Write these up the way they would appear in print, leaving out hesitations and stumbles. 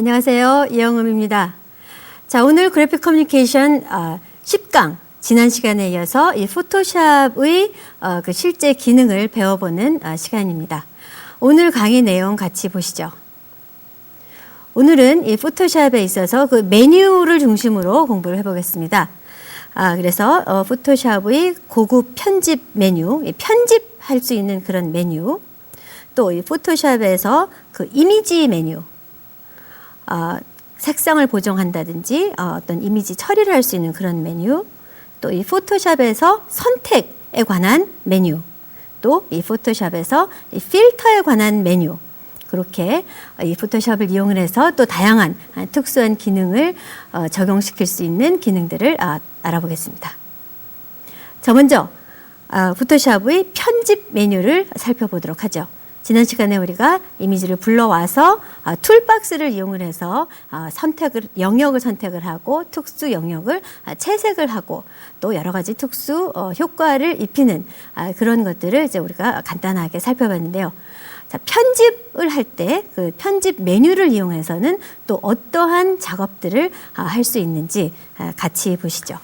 안녕하세요. 이영음입니다. 자, 오늘 그래픽 커뮤니케이션 10강, 지난 시간에 이어서 이 포토샵의 그 실제 기능을 배워보는 시간입니다. 오늘 강의 내용 같이 보시죠. 오늘은 이 포토샵에 있어서 그 메뉴를 중심으로 공부를 해보겠습니다. 그래서 포토샵의 고급 편집 메뉴, 편집할 수 있는 그런 메뉴, 또 이 포토샵에서 그 이미지 메뉴, 색상을 보정한다든지 어떤 이미지 처리를 할 수 있는 그런 메뉴, 또 이 포토샵에서 선택에 관한 메뉴, 또 이 포토샵에서 이 필터에 관한 메뉴, 그렇게 이 포토샵을 이용을 해서 또 다양한 특수한 기능을 적용시킬 수 있는 기능들을 알아보겠습니다. 자, 먼저 포토샵의 편집 메뉴를 살펴보도록 하죠. 지난 시간에 우리가 이미지를 불러와서 툴박스를 이용을 해서 영역을 선택을 하고 특수 영역을 채색을 하고 또 여러 가지 특수 효과를 입히는 그런 것들을 이제 우리가 간단하게 살펴봤는데요. 자, 편집을 할 때 그 편집 메뉴를 이용해서는 또 어떠한 작업들을 할 수 있는지 같이 보시죠.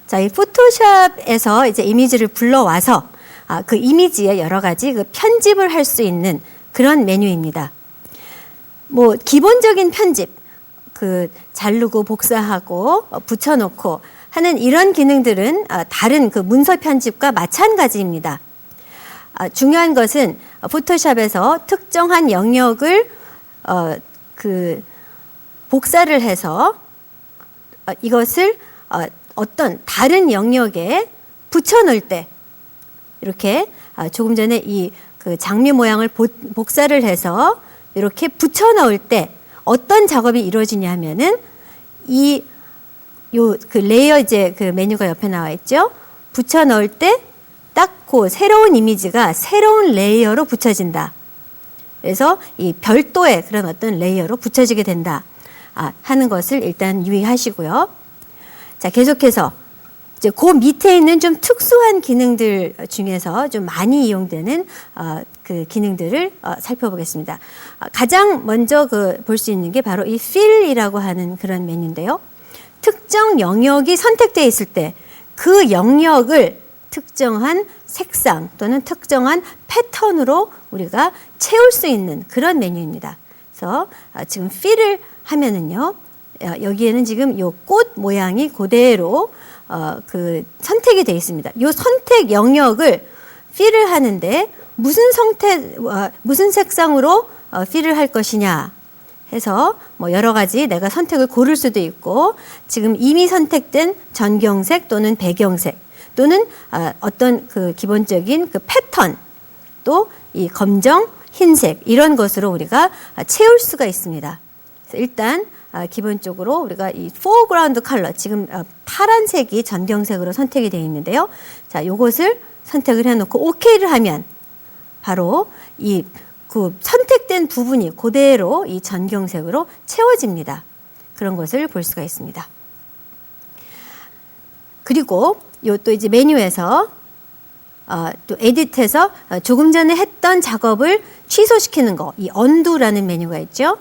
자, 이 포토샵에서 이제 이미지를 불러와서 그 이미지에 여러 가지 그 편집을 할 수 있는 그런 메뉴입니다. 뭐 기본적인 편집, 그 자르고 복사하고 붙여놓고 하는 이런 기능들은 다른 그 문서 편집과 마찬가지입니다. 중요한 것은 포토샵에서 특정한 영역을 그 복사를 해서 이것을 어떤 다른 영역에 붙여넣을 때, 이렇게 조금 전에 이 그 장미 모양을 복사를 해서 이렇게 붙여넣을 때 어떤 작업이 이루어지냐 하면은 그 레이어 이제 그 메뉴가 옆에 나와 있죠. 붙여넣을 때 딱 그 새로운 이미지가 새로운 레이어로 붙여진다. 그래서 이 별도의 그런 어떤 레이어로 붙여지게 된다 하는 것을 일단 유의하시고요. 자, 계속해서 이제 그 밑에 있는 좀 특수한 기능들 중에서 좀 많이 이용되는 그 기능들을 살펴보겠습니다. 가장 먼저 볼 수 있는 게 바로 이 필이라고 하는 그런 메뉴인데요. 특정 영역이 선택되어 있을 때 그 영역을 특정한 색상 또는 특정한 패턴으로 우리가 채울 수 있는 그런 메뉴입니다. 그래서 지금 필을 하면은요, 여기에는 지금 요 꽃 모양이 그대로 그 선택이 되어 있습니다. 요 선택 영역을 필을 하는데 무슨 색상으로 필을 할 것이냐 해서 뭐 여러 가지 내가 선택을 고를 수도 있고, 지금 이미 선택된 전경색 또는 배경색 또는 어떤 그 기본적인 그 패턴, 또 이 검정, 흰색 이런 것으로 우리가 채울 수가 있습니다. 그래서 일단 기본적으로 우리가 이 foreground 컬러, 지금 파란색이 전경색으로 선택이 되어 있는데요. 자, 요것을 선택을 해놓고 OK를 하면 바로 이 그 선택된 부분이 그대로 이 전경색으로 채워집니다. 그런 것을 볼 수가 있습니다. 그리고 요 또 이제 메뉴에서 또 에디트해서 조금 전에 했던 작업을 취소시키는 거, 이 언두라는 메뉴가 있죠.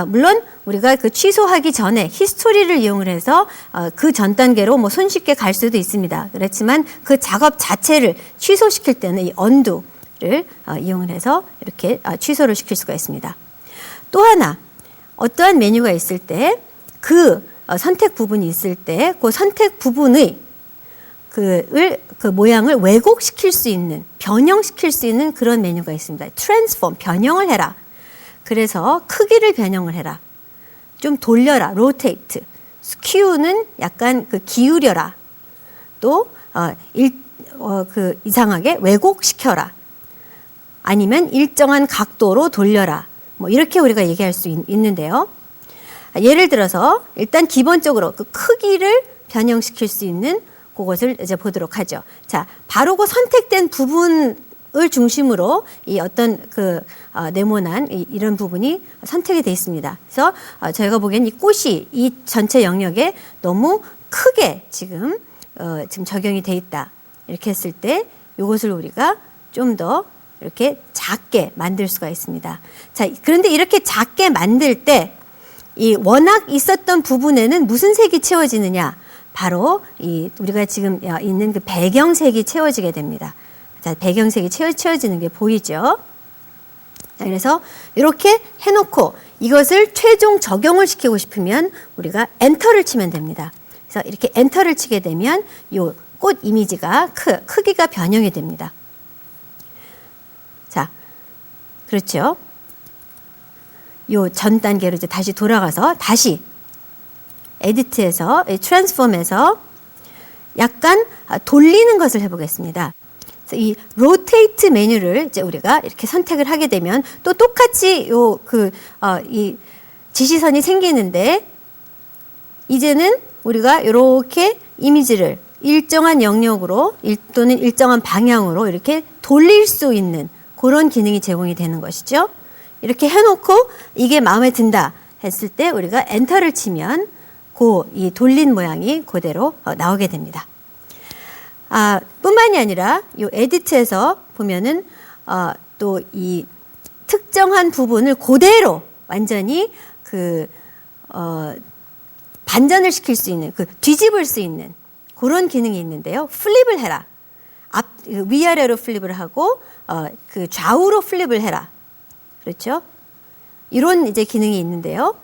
물론 우리가 그 취소하기 전에 히스토리를 이용을 해서 그 전 단계로 뭐 손쉽게 갈 수도 있습니다. 그렇지만 그 작업 자체를 취소시킬 때는 이 언두를 이용을 해서 이렇게 취소를 시킬 수가 있습니다. 또 하나, 어떠한 메뉴가 있을 때 그 선택 부분이 있을 때 그 선택 부분의 그 모양을 왜곡시킬 수 있는, 변형시킬 수 있는 그런 메뉴가 있습니다. 트랜스폼, 변형을 해라. 그래서 크기를 변형을 해라. 좀 돌려라. 로테이트. 스큐는 약간 그 기울여라. 또 그 이상하게 왜곡시켜라. 아니면 일정한 각도로 돌려라. 뭐 이렇게 우리가 얘기할 수 있는데요. 예를 들어서 일단 기본적으로 그 크기를 변형시킬 수 있는 그것을 이제 보도록 하죠. 자, 바로 그 선택된 부분을 중심으로 이 어떤 그 네모난 이런 부분이 선택이 되어 있습니다. 그래서 저희가 보기엔 이 꽃이 이 전체 영역에 너무 크게 지금 적용이 되어 있다. 이렇게 했을 때 이것을 우리가 좀 더 이렇게 작게 만들 수가 있습니다. 자, 그런데 이렇게 작게 만들 때 이 워낙 있었던 부분에는 무슨 색이 채워지느냐? 바로 이 우리가 지금 있는 그 배경색이 채워지게 됩니다. 자, 배경색이 채워지는 게 보이죠? 자, 그래서 이렇게 해놓고 이것을 최종 적용을 시키고 싶으면 우리가 엔터를 치면 됩니다. 그래서 이렇게 엔터를 치게 되면 요 꽃 이미지가 크기가 변형이 됩니다. 자, 그렇죠? 요 전 단계로 이제 다시 돌아가서 다시 에디트에서 트랜스폼에서 약간 돌리는 것을 해보겠습니다. 그래서 이 로테이트 메뉴를 이제 우리가 이렇게 선택을 하게 되면 또 똑같이 이 지시선이 생기는데 이제는 우리가 이렇게 이미지를 일정한 영역으로 또는 일정한 방향으로 이렇게 돌릴 수 있는 그런 기능이 제공이 되는 것이죠. 이렇게 해놓고 이게 마음에 든다 했을 때 우리가 엔터를 치면 이 돌린 모양이 그대로 나오게 됩니다. 뿐만이 아니라 이 에디트에서 보면은 또 이 특정한 부분을 그대로 완전히 반전을 시킬 수 있는 뒤집을 수 있는 그런 기능이 있는데요. 플립을 해라. 위아래로 플립을 하고 좌우로 플립을 해라. 그렇죠? 이런 이제 기능이 있는데요.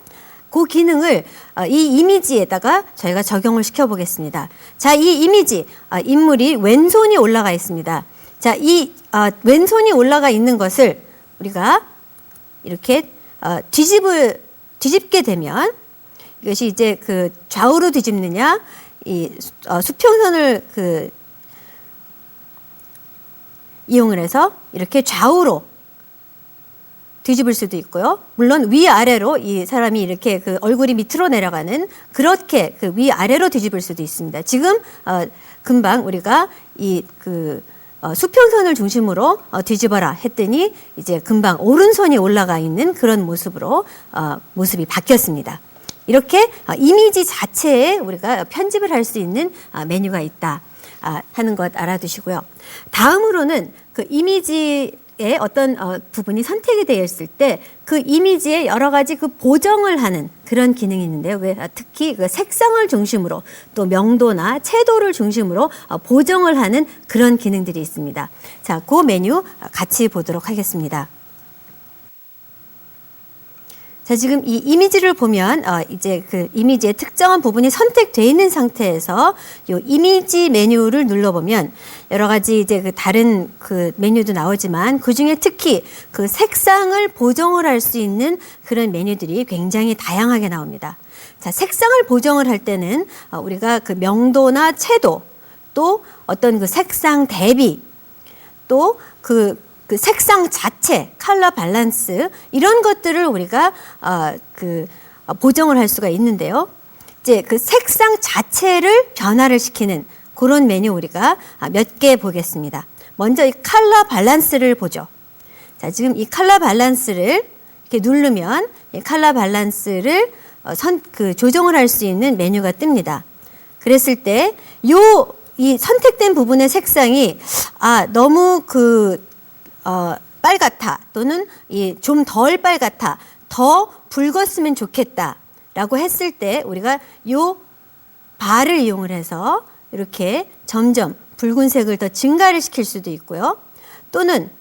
그 기능을 이 이미지에다가 저희가 적용을 시켜 보겠습니다. 자, 이 이미지, 인물이 왼손이 올라가 있습니다. 자, 이 왼손이 올라가 있는 것을 우리가 이렇게 뒤집게 되면 이것이 이제 좌우로 뒤집느냐, 이 수평선을 이용을 해서 이렇게 좌우로 뒤집을 수도 있고요. 물론 위아래로 이 사람이 이렇게 얼굴이 밑으로 내려가는 그렇게 위아래로 뒤집을 수도 있습니다. 지금 금방 우리가 이 수평선을 중심으로 뒤집어라 했더니 이제 금방 오른손이 올라가 있는 그런 모습으로 모습이 바뀌었습니다. 이렇게 이미지 자체에 우리가 편집을 할 수 있는 메뉴가 있다 하는 것 알아두시고요. 다음으로는 이미지의 어떤 부분이 선택이 되어 있을 때 그 이미지에 여러 가지 보정을 하는 그런 기능이 있는데요. 특히 색상을 중심으로 또 명도나 채도를 중심으로 보정을 하는 그런 기능들이 있습니다. 자, 그 메뉴 같이 보도록 하겠습니다. 자, 지금 이 이미지를 보면 이제 이미지의 특정한 부분이 선택되어 있는 상태에서 요 이미지 메뉴를 눌러보면 여러 가지 이제 다른 메뉴도 나오지만 그 중에 특히 색상을 보정을 할 수 있는 그런 메뉴들이 굉장히 다양하게 나옵니다. 자, 색상을 보정을 할 때는 우리가 명도나 채도 또 어떤 색상 대비 또 색상 자체, 컬러 밸런스 이런 것들을 우리가 보정을 할 수가 있는데요. 이제 색상 자체를 변화를 시키는 그런 메뉴 우리가 몇 개 보겠습니다. 먼저 이 컬러 밸런스를 보죠. 자, 지금 이 컬러 밸런스를 이렇게 누르면 이 컬러 밸런스를 조정을 할 수 있는 메뉴가 뜹니다. 그랬을 때 이 선택된 부분의 색상이 너무 빨갛다 또는 좀 덜 빨갛다 더 붉었으면 좋겠다 라고 했을 때 우리가 요 바를 이용을 해서 이렇게 점점 붉은색을 더 증가를 시킬 수도 있고요. 또는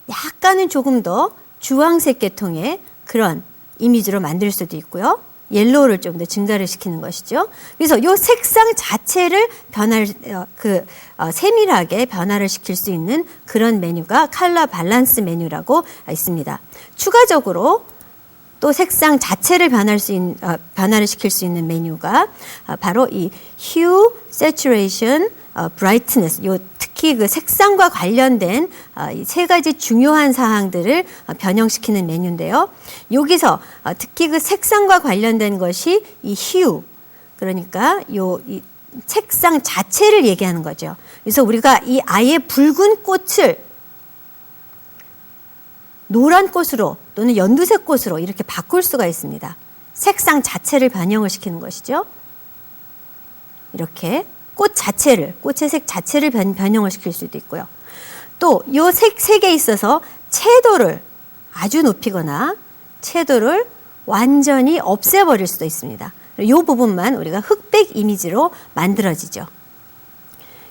약간은 조금 더 주황색 계통의 그런 이미지로 만들 수도 있고요. 옐로우를 좀 더 증가를 시키는 것이죠. 그래서 이 색상 자체를 세밀하게 변화를 시킬 수 있는 그런 메뉴가 컬러 밸런스 메뉴라고 있습니다. 추가적으로 또 색상 자체를 변화를 시킬 수 있는 메뉴가 바로 이 Hue, Saturation, Brightness, 특히 색상과 관련된 이 세 가지 중요한 사항들을 변형시키는 메뉴인데요. 여기서 특히 색상과 관련된 것이 이 Hue, 그러니까 이 색상 자체를 얘기하는 거죠. 그래서 우리가 이 아예 붉은 꽃을 노란 꽃으로 또는 연두색 꽃으로 이렇게 바꿀 수가 있습니다. 색상 자체를 변형을 시키는 것이죠. 이렇게 꽃의 색 자체를 변형을 시킬 수도 있고요. 또 요 색에 있어서 채도를 아주 높이거나 채도를 완전히 없애버릴 수도 있습니다. 이 부분만 우리가 흑백 이미지로 만들어지죠.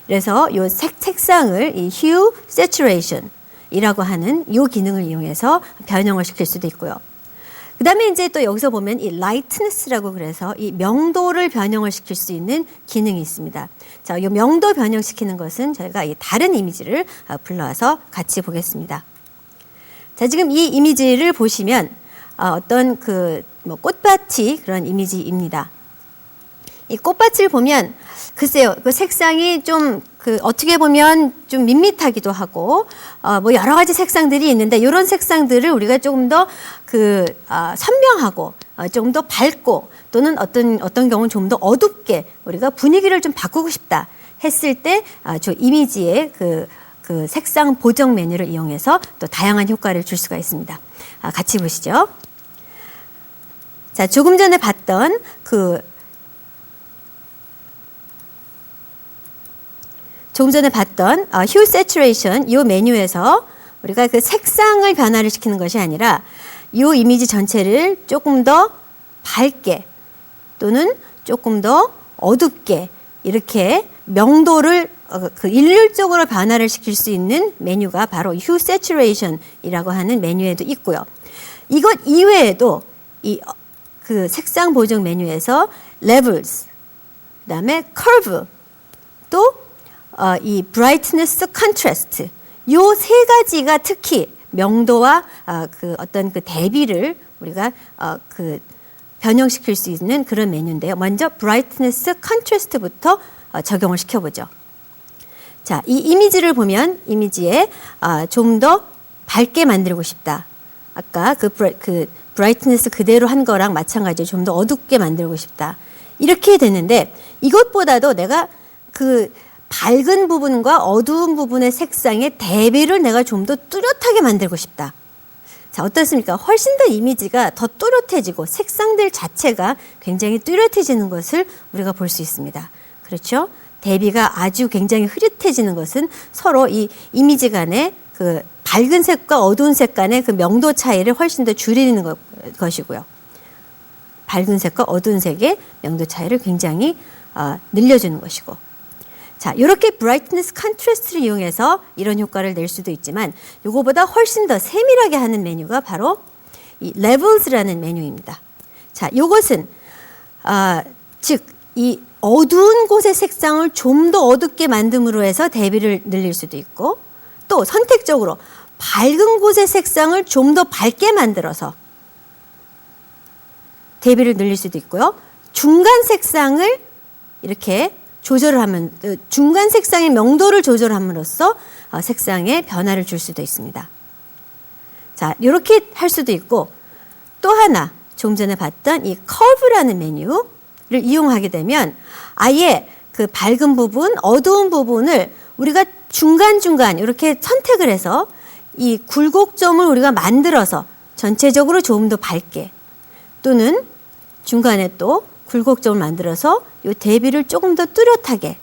그래서 이 색상을 이 hue saturation 이라고 하는 이 기능을 이용해서 변형을 시킬 수도 있고요. 그 다음에 이제 또 여기서 보면 이 lightness라고 그래서 이 명도를 변형을 시킬 수 있는 기능이 있습니다. 자, 이 명도 변형시키는 것은 저희가 이 다른 이미지를 불러와서 같이 보겠습니다. 자, 지금 이 이미지를 보시면 어떤 뭐 꽃밭이 그런 이미지입니다. 이 꽃밭을 보면 글쎄요, 그 색상이 좀 어떻게 보면 좀 밋밋하기도 하고 뭐 여러 가지 색상들이 있는데 이런 색상들을 우리가 조금 더 선명하고 조금 더 밝고 또는 어떤 경우는 좀 더 어둡게 우리가 분위기를 좀 바꾸고 싶다 했을 때 저 이미지의 그 색상 보정 메뉴를 이용해서 또 다양한 효과를 줄 수가 있습니다. 같이 보시죠. 자, 조금 전에 봤던 hue saturation 이 메뉴에서 우리가 그 색상을 변화를 시키는 것이 아니라 이 이미지 전체를 조금 더 밝게 또는 조금 더 어둡게 이렇게 명도를 일률적으로 변화를 시킬 수 있는 메뉴가 바로 hue saturation이라고 하는 메뉴에도 있고요. 이것 이외에도 그 색상 보정 메뉴에서 levels, 그다음에 curve, 또 이 brightness, contrast 요 세 가지가 특히 명도와 어떤 그 대비를 우리가 변형시킬 수 있는 그런 메뉴인데요. 먼저 brightness, contrast부터 적용을 시켜보죠. 자, 이 이미지를 보면 이미지에 좀 더 밝게 만들고 싶다. 아까 그 brightness 그대로 한 거랑 마찬가지로 좀 더 어둡게 만들고 싶다. 이렇게 되는데 이것보다도 내가 그 밝은 부분과 어두운 부분의 색상의 대비를 내가 좀 더 뚜렷하게 만들고 싶다. 자, 어떻습니까? 훨씬 더 이미지가 더 뚜렷해지고 색상들 자체가 굉장히 뚜렷해지는 것을 우리가 볼 수 있습니다. 그렇죠? 대비가 아주 굉장히 흐릿해지는 것은 서로 이 이미지 간의 그 밝은 색과 어두운 색 간의 그 명도 차이를 훨씬 더 줄이는 것이고요. 밝은 색과 어두운 색의 명도 차이를 굉장히 늘려주는 것이고. 자, 이렇게 brightness contrast를 이용해서 이런 효과를 낼 수도 있지만 이거보다 훨씬 더 세밀하게 하는 메뉴가 바로 이 levels라는 메뉴입니다. 자, 이것은 즉 이 어두운 곳의 색상을 좀 더 어둡게 만듦으로 해서 대비를 늘릴 수도 있고 또 선택적으로 밝은 곳의 색상을 좀 더 밝게 만들어서 대비를 늘릴 수도 있고요. 중간 색상을 이렇게 조절을 하면 중간 색상의 명도를 조절함으로써 색상에 변화를 줄 수도 있습니다. 자, 이렇게 할 수도 있고 또 하나 조금 전에 봤던 이 커브라는 메뉴를 이용하게 되면 아예 그 밝은 부분, 어두운 부분을 우리가 중간중간 이렇게 선택을 해서 이 굴곡점을 우리가 만들어서 전체적으로 조금 더 밝게 또는 중간에 또 굴곡점을 만들어서 이 대비를 조금 더 뚜렷하게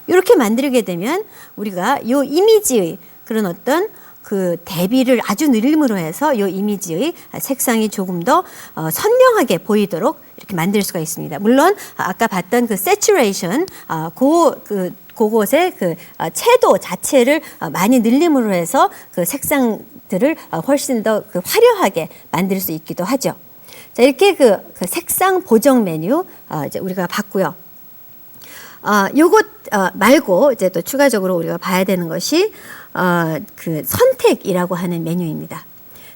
이렇게 만들게 되면 우리가 이 이미지의 그런 어떤 그 대비를 아주 늘림으로 해서 이 이미지의 색상이 조금 더 선명하게 보이도록 이렇게 만들 수가 있습니다. 물론 아까 봤던 그 saturation 그곳의 그 채도 자체를 많이 늘림으로 해서 그 색상들을 훨씬 더 그 화려하게 만들 수 있기도 하죠. 자, 이렇게 그 색상 보정 메뉴 이제 우리가 봤고요. 요것 말고 이제 또 추가적으로 우리가 봐야 되는 것이 그 선택이라고 하는 메뉴입니다.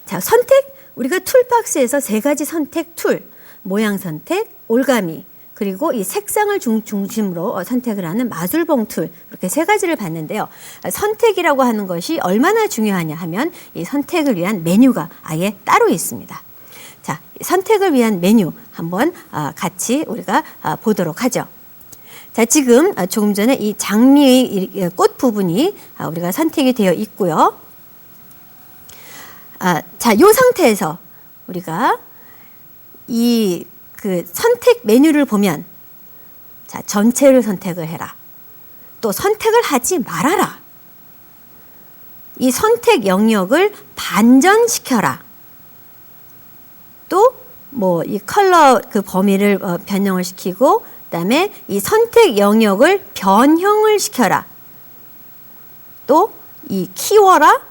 자, 선택 우리가 툴박스에서 세 가지 선택 툴, 모양 선택, 올가미 그리고 이 색상을 중심으로 선택을 하는 마술봉 툴 이렇게 세 가지를 봤는데요. 선택이라고 하는 것이 얼마나 중요하냐 하면 이 선택을 위한 메뉴가 아예 따로 있습니다. 자, 선택을 위한 메뉴 한번 같이 우리가 보도록 하죠. 자, 지금 조금 전에 이 장미의 꽃 부분이 우리가 선택이 되어 있고요. 자, 이 상태에서 우리가 이 그 선택 메뉴를 보면 자, 전체를 선택을 해라. 또 선택을 하지 말아라. 이 선택 영역을 반전시켜라. 또 뭐 이 컬러 그 범위를 변형을 시키고, 그다음에 이 선택 영역을 변형을 시켜라. 또 이 키워라.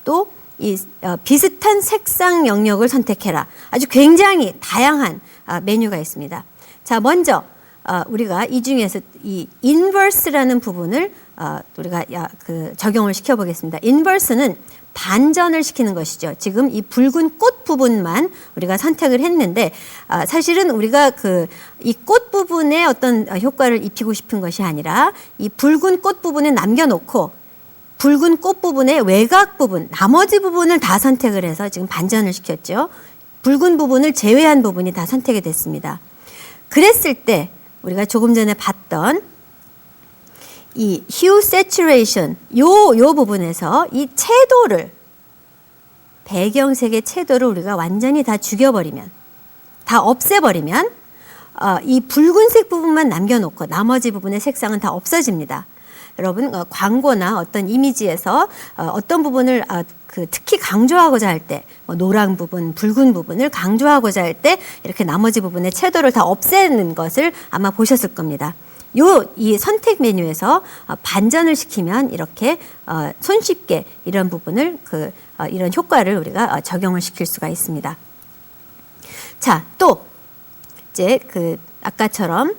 또 이 비슷한 색상 영역을 선택해라. 아주 굉장히 다양한 메뉴가 있습니다. 자, 먼저 우리가 이 중에서 이 인버스라는 부분을 우리가 적용을 시켜보겠습니다. 인버스는 반전을 시키는 것이죠. 지금 이 붉은 꽃 부분만 우리가 선택을 했는데, 사실은 우리가 이 꽃 부분에 어떤 효과를 입히고 싶은 것이 아니라 이 붉은 꽃 부분에 남겨놓고 붉은 꽃 부분의 외곽 부분, 나머지 부분을 다 선택을 해서 지금 반전을 시켰죠. 붉은 부분을 제외한 부분이 다 선택이 됐습니다. 그랬을 때 우리가 조금 전에 봤던 이 hue saturation 요 부분에서 이 채도를, 배경색의 채도를 우리가 완전히 다 죽여버리면, 다 없애버리면 이 붉은색 부분만 남겨놓고 나머지 부분의 색상은 다 없어집니다. 여러분, 광고나 어떤 이미지에서 어떤 부분을 특히 강조하고자 할 때, 노란 부분, 붉은 부분을 강조하고자 할 때 이렇게 나머지 부분의 채도를 다 없애는 것을 아마 보셨을 겁니다. 이 선택 메뉴에서 반전을 시키면 이렇게 손쉽게 이런 부분을 이런 효과를 우리가 적용을 시킬 수가 있습니다. 자, 또 이제 아까처럼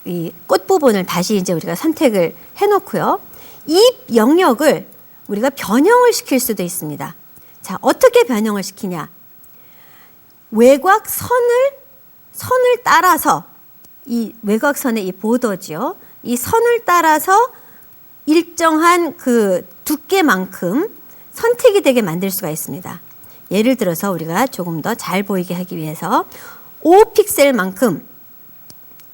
이 꽃 부분을 다시 이제 우리가 선택을 해놓고요. 이 영역을 우리가 변형을 시킬 수도 있습니다. 자, 어떻게 변형을 시키냐? 외곽 선을 따라서, 이 외곽선의 이 보더지요. 이 선을 따라서 일정한 두께만큼 선택이 되게 만들 수가 있습니다. 예를 들어서 우리가 조금 더 잘 보이게 하기 위해서 5픽셀만큼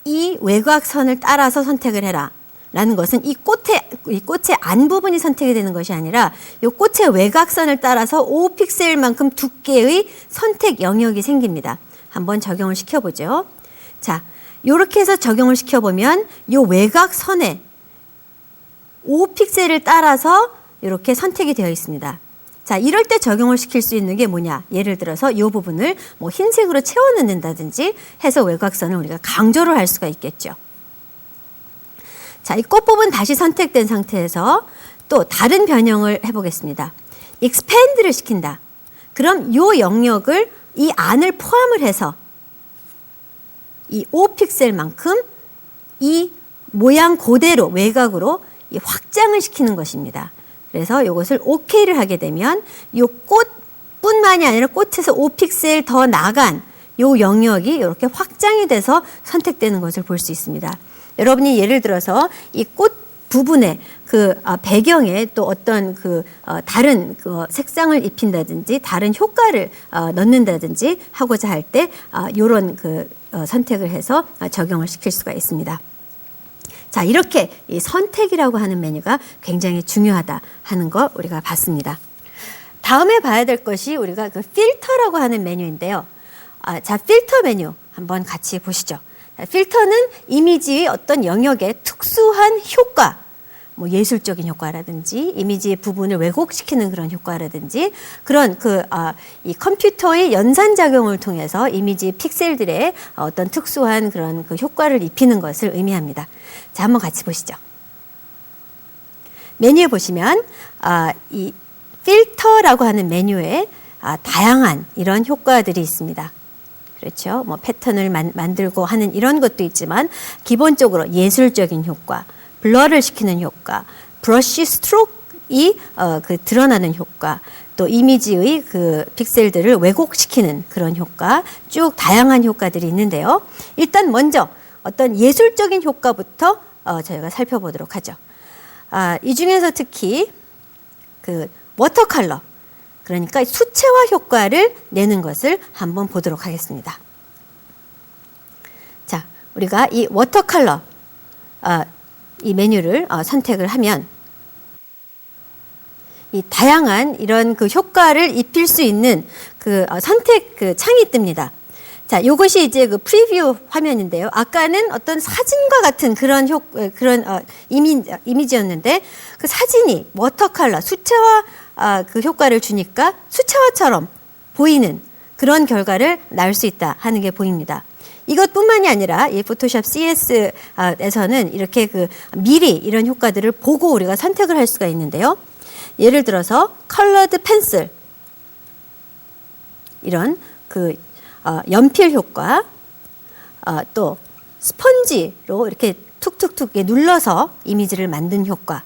이 외곽선을 따라서 선택을 해라. 라는 것은 이 꽃의 안 부분이 선택이 되는 것이 아니라 이 꽃의 외곽선을 따라서 5픽셀만큼 두께의 선택 영역이 생깁니다. 한번 적용을 시켜보죠. 자, 이렇게 해서 적용을 시켜보면 이 외곽선에 5픽셀을 따라서 이렇게 선택이 되어 있습니다. 자, 이럴 때 적용을 시킬 수 있는 게 뭐냐? 예를 들어서 이 부분을 뭐 흰색으로 채워 넣는다든지 해서 외곽선을 우리가 강조를 할 수가 있겠죠. 자, 이 꽃 부분 다시 선택된 상태에서 또 다른 변형을 해보겠습니다. expand를 시킨다. 그럼 이 영역을 이 안을 포함을 해서 이 5픽셀만큼 이 모양 그대로 외곽으로 이 확장을 시키는 것입니다. 그래서 이것을 OK를 하게 되면 이 꽃뿐만이 아니라 꽃에서 5픽셀 더 나간 이 영역이 이렇게 확장이 돼서 선택되는 것을 볼 수 있습니다. 여러분이 예를 들어서 이 꽃 부분에 배경에 또 어떤 다른 색상을 입힌다든지 다른 효과를 넣는다든지 하고자 할 때 이런 선택을 해서 적용을 시킬 수가 있습니다. 자, 이렇게 이 선택이라고 하는 메뉴가 굉장히 중요하다 하는 거 우리가 봤습니다. 다음에 봐야 될 것이 우리가 필터라고 하는 메뉴인데요. 자, 필터 메뉴 한번 같이 보시죠. 필터는 이미지의 어떤 영역에 특수한 효과, 뭐 예술적인 효과라든지 이미지의 부분을 왜곡시키는 그런 효과라든지 그런 이 컴퓨터의 연산작용을 통해서 이미지 픽셀들의 어떤 특수한 그런 효과를 입히는 것을 의미합니다. 자, 한번 같이 보시죠. 메뉴에 보시면 이 필터라고 하는 메뉴에 다양한 이런 효과들이 있습니다. 그렇죠. 뭐 패턴을 만들고 하는 이런 것도 있지만 기본적으로 예술적인 효과, 블러를 시키는 효과, 브러쉬 스트로크이 드러나는 효과, 또 이미지의 픽셀들을 왜곡시키는 그런 효과, 쭉 다양한 효과들이 있는데요. 일단 먼저 어떤 예술적인 효과부터 저희가 살펴보도록 하죠. 이 중에서 특히 워터 컬러, 그러니까 수채화 효과를 내는 것을 한번 보도록 하겠습니다. 자, 우리가 이 워터 컬러 이 메뉴를 선택을 하면 이 다양한 이런 효과를 입힐 수 있는 선택 창이 뜹니다. 자, 요것이 이제 그 프리뷰 화면인데요. 아까는 어떤 사진과 같은 그런 이미지였는데 그 사진이 워터컬러, 수채화 그 효과를 주니까 수채화처럼 보이는 그런 결과를 낳을 수 있다 하는 게 보입니다. 이것뿐만이 아니라 이 포토샵 CS에서는 이렇게 그 미리 이런 효과들을 보고 우리가 선택을 할 수가 있는데요. 예를 들어서 컬러드 펜슬 이런 그 연필 효과, 또 스펀지로 이렇게 툭툭툭 눌러서 이미지를 만든 효과,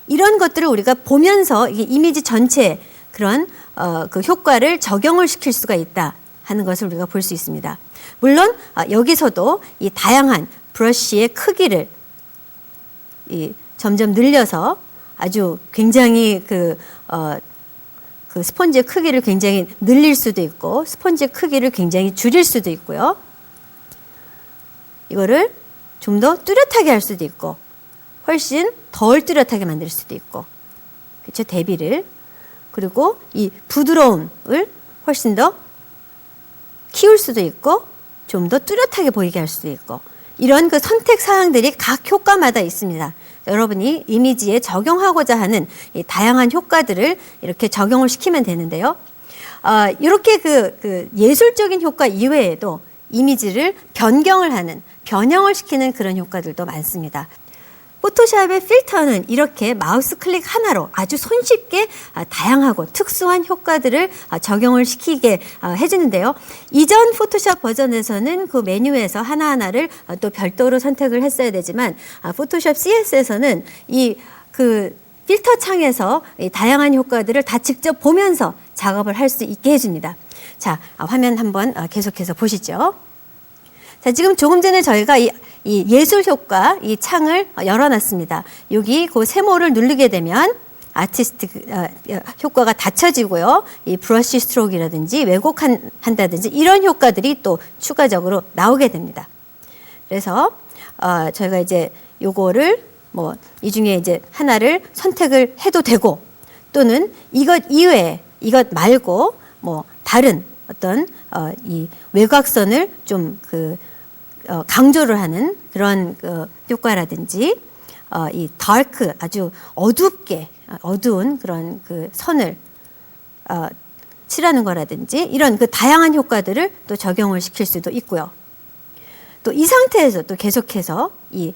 이런 것들을 우리가 보면서 이 이미지 전체에 그런 그 효과를 적용을 시킬 수가 있다 하는 것을 우리가 볼 수 있습니다. 물론 여기서도 이 다양한 브러쉬의 크기를 점점 늘려서 아주 굉장히 그 스펀지의 크기를 굉장히 늘릴 수도 있고 스펀지의 크기를 굉장히 줄일 수도 있고요. 이거를 좀 더 뚜렷하게 할 수도 있고 훨씬 덜 뚜렷하게 만들 수도 있고, 그렇죠? 대비를. 그리고 이 부드러움을 훨씬 더 키울 수도 있고 좀 더 뚜렷하게 보이게 할 수도 있고, 이런 그 선택 사항들이 각 효과마다 있습니다. 여러분이 이미지에 적용하고자 하는 이 다양한 효과들을 이렇게 적용을 시키면 되는데요. 이렇게 그 예술적인 효과 이외에도 이미지를 변형을 시키는 그런 효과들도 많습니다. 포토샵의 필터는 이렇게 마우스 클릭 하나로 아주 손쉽게 다양하고 특수한 효과들을 적용을 시키게 해주는데요. 이전 포토샵 버전에서는 그 메뉴에서 하나하나를 또 별도로 선택을 했어야 되지만 포토샵 CS에서는 이 그 필터 창에서 이 다양한 효과들을 다 직접 보면서 작업을 할 수 있게 해줍니다. 자, 화면 한번 계속해서 보시죠. 자, 지금 조금 전에 저희가 이 예술 효과 이 창을 열어놨습니다. 여기 그 세모를 누르게 되면 아티스트 효과가 닫혀지고요. 이 브러쉬 스트로크라든지 왜곡한다든지 이런 효과들이 또 추가적으로 나오게 됩니다. 그래서 저희가 이제 요거를 뭐 이 중에 이제 하나를 선택을 해도 되고, 또는 이것 이외에 이것 말고 뭐 다른 어떤 이 외곽선을 좀 강조를 하는 그런 효과라든지 이 다크 아주 어두운 그런 그 선을 칠하는 거라든지 이런 그 다양한 효과들을 또 적용을 시킬 수도 있고요. 또 이 상태에서 또 계속해서 이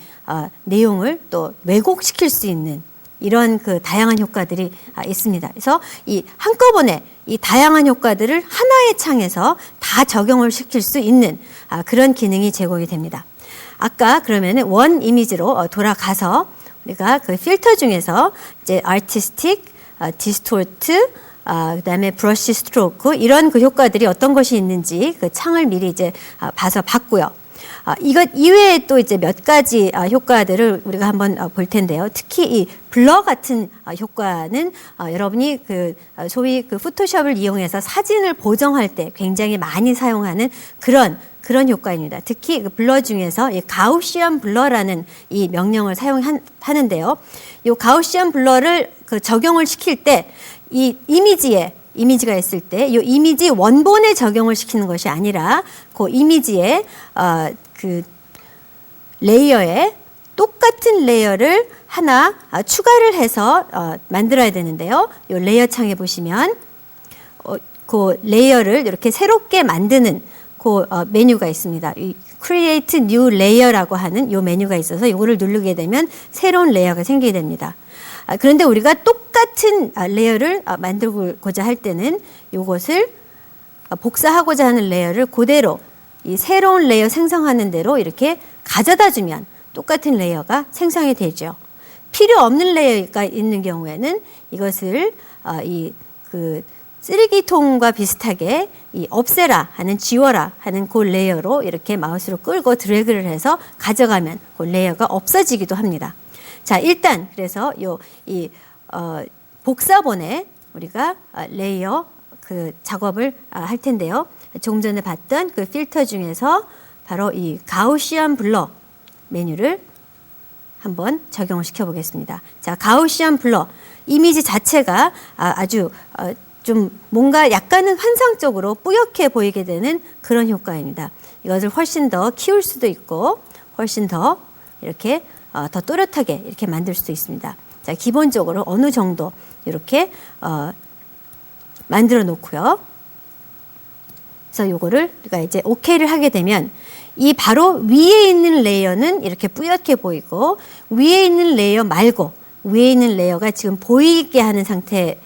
내용을 또 왜곡시킬 수 있는 이런 그 다양한 효과들이 있습니다. 그래서 이 한꺼번에 이 다양한 효과들을 하나의 창에서 다 적용을 시킬 수 있는 그런 기능이 제공이 됩니다. 아까 그러면은 원 이미지로 돌아가서 우리가 그 필터 중에서 이제 아티스틱, 디스토트, 그다음에 브러쉬 스트로크 이런 그 효과들이 어떤 것이 있는지 그 창을 미리 이제 봐서 봤고요. 이것 이외에 또 이제 몇 가지 효과들을 우리가 한번 볼 텐데요. 특히 이 블러 같은 효과는 여러분이 그 소위 그 포토샵을 이용해서 사진을 보정할 때 굉장히 많이 사용하는 그런 효과입니다. 특히 그 블러 중에서 이 가우시안 블러라는 이 명령을 사용하는데요. 이 가우시안 블러를 그 적용을 시킬 때 이 이미지가 있을 때 이 이미지 원본에 적용을 시키는 것이 아니라 그 이미지에 그 레이어에 똑같은 레이어를 하나 추가를 해서 만들어야 되는데요. 이 레이어 창에 보시면 그 레이어를 이렇게 새롭게 만드는 그 메뉴가 있습니다. 이 Create New Layer라고 하는 이 메뉴가 있어서 이거를 누르게 되면 새로운 레이어가 생기게 됩니다. 그런데 우리가 똑같은 레이어를 만들고자 할 때는 이것을 복사하고자 하는 레이어를 그대로 이 새로운 레이어 생성하는 대로 이렇게 가져다 주면 똑같은 레이어가 생성이 되죠. 필요 없는 레이어가 있는 경우에는 이것을 그 쓰레기통과 비슷하게 이 없애라 하는, 지워라 하는 그 레이어로 이렇게 마우스로 끌고 드래그를 해서 가져가면 그 레이어가 없어지기도 합니다. 자, 일단 그래서 복사본에 우리가 레이어 그 작업을 할 텐데요. 조금 전에 봤던 그 필터 중에서 바로 이 가우시안 블러 메뉴를 한번 적용을 시켜 보겠습니다. 자, 가우시안 블러 이미지 자체가 아주 좀 뭔가 약간은 환상적으로 뿌옇게 보이게 되는 그런 효과입니다. 이것을 훨씬 더 키울 수도 있고 훨씬 더 이렇게 더 또렷하게 이렇게 만들 수도 있습니다. 자, 기본적으로 어느 정도 이렇게 만들어 놓고요. 그래서 요거를 우리가 이제 오케이를 하게 되면 이 바로 위에 있는 레이어는 이렇게 뿌옇게 보이고 위에 있는 레이어 말고 위에 있는 레이어가 지금 보이게 하는 상태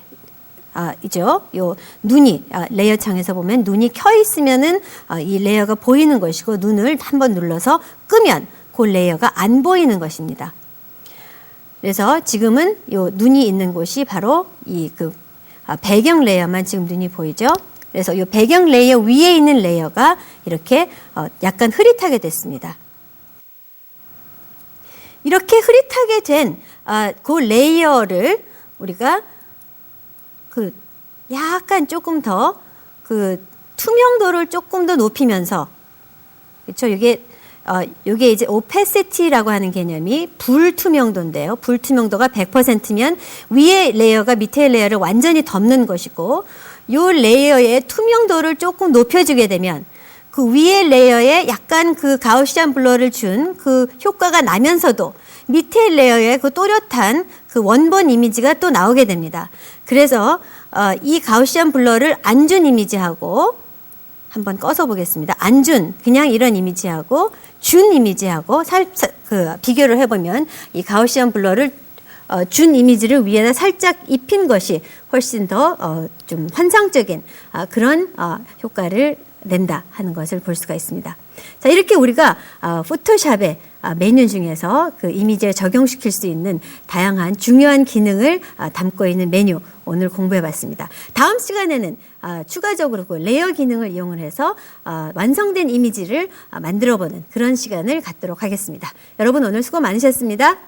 이죠. 요 눈이 레이어 창에서 보면 눈이 켜 있으면은 이 레이어가 보이는 것이고 눈을 한번 눌러서 끄면 그 레이어가 안 보이는 것입니다. 그래서 지금은 요 눈이 있는 곳이 바로 이 배경 레이어만 지금 눈이 보이죠. 그래서 이 배경 레이어 위에 있는 레이어가 이렇게 약간 흐릿하게 됐습니다. 이렇게 흐릿하게 된 그 레이어를 우리가 약간 조금 더 투명도를 조금 더 높이면서 그렇죠. 이게 이제 오페시티라고 하는 개념이 불투명도인데요. 불투명도가 100%면 위에 레이어가 밑에 레이어를 완전히 덮는 것이고 이 레이어의 투명도를 조금 높여주게 되면 그 위에 레이어에 약간 가우시안 블러를 준 그 효과가 나면서도 밑에 레이어에 그 또렷한 그 원본 이미지가 또 나오게 됩니다. 그래서 이 가우시안 블러를 안 준 이미지하고 한번 꺼서 보겠습니다. 안 준 그냥 이런 이미지하고 준 이미지하고 비교를 해보면 이 가우시안 블러를 준 이미지를 위에다 살짝 입힌 것이 훨씬 더 좀 환상적인 그런 효과를 낸다 하는 것을 볼 수가 있습니다. 자, 이렇게 우리가 포토샵의 메뉴 중에서 그 이미지에 적용시킬 수 있는 다양한 중요한 기능을 담고 있는 메뉴 오늘 공부해 봤습니다. 다음 시간에는 추가적으로 그 레이어 기능을 이용을 해서 완성된 이미지를 만들어 보는 그런 시간을 갖도록 하겠습니다. 여러분 오늘 수고 많으셨습니다.